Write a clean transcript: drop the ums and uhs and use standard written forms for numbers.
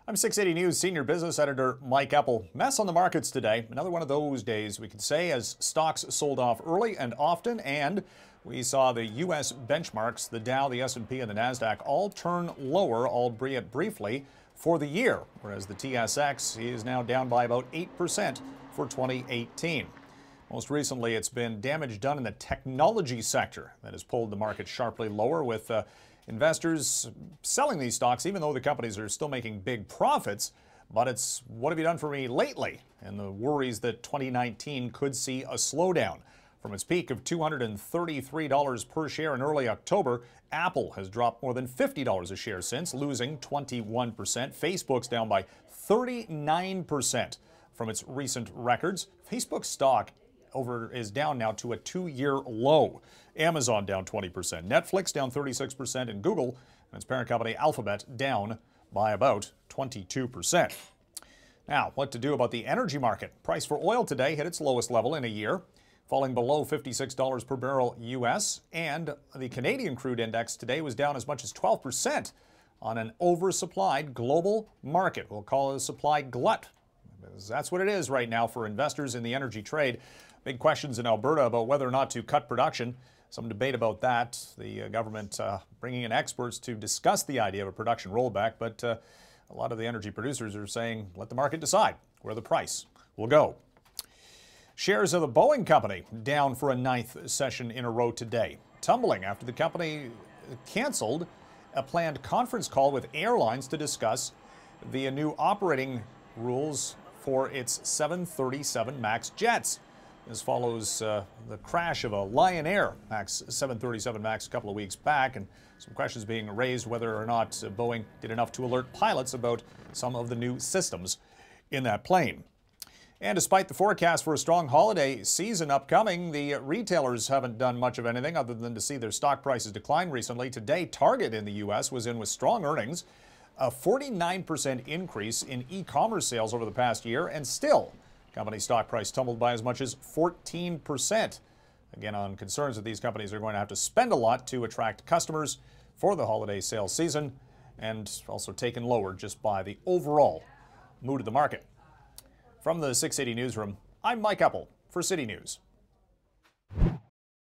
I'm 680 News Senior Business Editor Mike Eppel. Mess on the markets today. Another one of those days, we could say, as stocks sold off early and often, and we saw the U.S. benchmarks, the Dow, the S&P, and the Nasdaq all turn lower, albeit briefly, for the year, whereas the TSX is now down by about 8% for 2018. Most recently, it's been damage done in the technology sector that has pulled the market sharply lower, with investors selling these stocks, even though the companies are still making big profits. But it's what have you done for me lately? And the worries that 2019 could see a slowdown. From its peak of $233 per share in early October, Apple has dropped more than $50 a share since, losing 21%. Facebook's down by 39% from its recent records. Facebook stock is down now to a 2-year low. Amazon down 20%, Netflix down 36%, and Google and its parent company Alphabet down by about 22%. Now, what to do about the energy market? Price for oil today hit its lowest level in a year, falling below $56 per barrel U.S., and the Canadian crude index today was down as much as 12% on an oversupplied global market. We'll call it a supply glut, because that's what it is right now for investors in the energy trade. Big questions in Alberta about whether or not to cut production. Some debate about that. The government bringing in experts to discuss the idea of a production rollback, but a lot of the energy producers are saying let the market decide where the price will go. Shares of the Boeing company down for a 9th session in a row today, tumbling after the company canceled a planned conference call with airlines to discuss the new operating rules for its 737 MAX jets. This follows the crash of a Lion Air 737 MAX a couple of weeks back, and some questions being raised whether or not Boeing did enough to alert pilots about some of the new systems in that plane. And despite the forecast for a strong holiday season upcoming, the retailers haven't done much of anything other than to see their stock prices decline recently. Today, Target in the U.S. was in with strong earnings, a 49% increase in e-commerce sales over the past year, and still company stock price tumbled by as much as 14%. Again, on concerns that these companies are going to have to spend a lot to attract customers for the holiday sales season, and also taken lower just by the overall mood of the market. From the 680 Newsroom, I'm Mike Eppel for City News.